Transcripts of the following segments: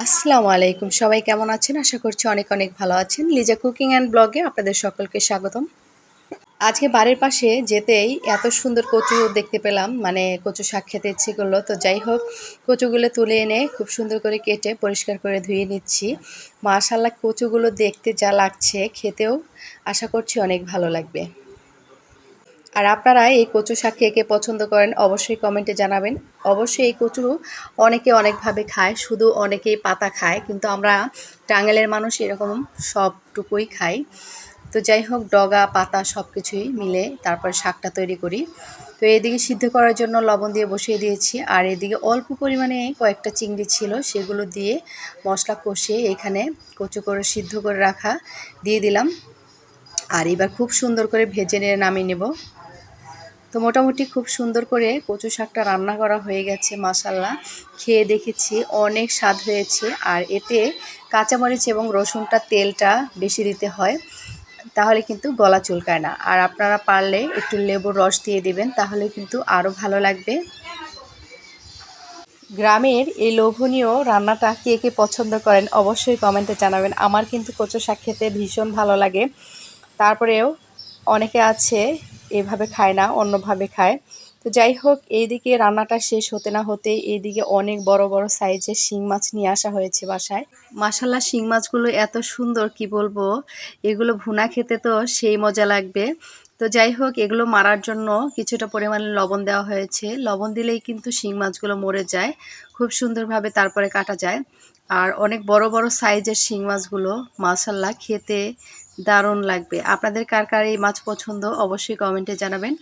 আসসালামু আলাইকুম। সবাই কেমন আছেন? আশা করছি অনেক অনেক ভালো আছেন। লিজা কুকিং অ্যান্ড ব্লগে আপনাদের সকলকে স্বাগতম। আজকে বাড়ির পাশে যেতেই এত সুন্দর কচু দেখতে পেলাম, মানে কচু শাক খেতে ইচ্ছে করলো। তো যাই হোক, কচুগুলো তুলে এনে খুব সুন্দর করে কেটে পরিষ্কার করে ধুয়ে নিচ্ছি। মাশাআল্লাহ, কচুগুলো দেখতে যা লাগছে, খেতেও আশা করছি অনেক ভালো লাগবে। আর আপনারা এই কচু শাক কে কে পছন্দ করেন অবশ্যই কমেন্টে জানাবেন। অবশ্যই এই কচু অনেকে অনেকভাবে খায়, শুধু অনেকেই পাতা খায়, কিন্তু আমরা টাঙ্গাইলের মানুষ এরকম সবটুকুই খাই। তো যাই হোক, ডগা পাতা সব কিছুই মিলে তারপর শাকটা তৈরি করি। তো এদিকে সিদ্ধ করার জন্য লবণ দিয়ে বসিয়ে দিয়েছি, আর এদিকে অল্প পরিমাণে কয়েকটা চিংড়ি ছিল, সেগুলো দিয়ে মশলা কষিয়ে এখানে কচু করে সিদ্ধ করে রাখা দিয়ে দিলাম। আর এবার খুব সুন্দর করে ভেজে নিয়ে নামিয়ে নেব। তো মোটামুটি খুব সুন্দর করে কচু শাকটা রান্না করা হয়ে গেছে। মাশাআল্লাহ, খেয়ে দেখেছি অনেক স্বাদ হয়েছে। আর এতে কাঁচামরিচ এবং রসুনটা তেলটা বেশি দিতে হয়, তাহলে কিন্তু গলা চুলকায় না। আর আপনারা পারলে একটু লেবুর রস দিয়ে দিবেন, তাহলে কিন্তু আরও ভালো লাগবে। গ্রামের এই লোভনীয় রান্নাটা কে কে পছন্দ করেন অবশ্যই কমেন্টে জানাবেন। আমার কিন্তু কচু শাক খেতে ভীষণ ভালো লাগে। তারপরেও অনেকে আছে এভাবে খায় না, অন্যভাবে খায়। তো যাই হোক, এইদিকে রান্নাটা শেষ হতে না হতেই এইদিকে অনেক বড় বড় সাইজের শিং মাছ নিয়ে আসা হয়েছে বাসায়। মাশাল্লাহ, শিং মাছগুলো এত সুন্দর, কি বলবো, এগুলো ভুনা খেতে তো সেই মজা লাগবে। তো যাই হোক, এগুলো মারার জন্য কিছুটা পরিমাণে লবণ দেওয়া হয়েছে। লবণ দিলেই কিন্তু শিং মাছগুলো মরে যায়, খুব সুন্দরভাবে তারপরে কাটা যায়। আর অনেক বড় বড় সাইজের শিং মাছগুলো মাশাল্লাহ খেতে দারুণ লাগবে। আপনাদের কার কার এই মাছ পছন্দ অবশ্যই কমেন্টে জানাবেন।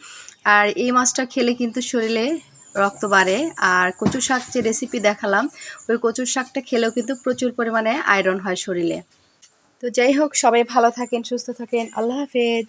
আর এই মাছটা খেলে কিন্তু শরীরে রক্ত বাড়ে। আর কচু শাক যে রেসিপি দেখালাম, ওই কচুর শাকটা খেলেও কিন্তু প্রচুর পরিমাণে আয়রন হয় শরীরে। তো যাই হোক, সবাই ভালো থাকেন, সুস্থ থাকেন। আল্লাহ হাফেজ।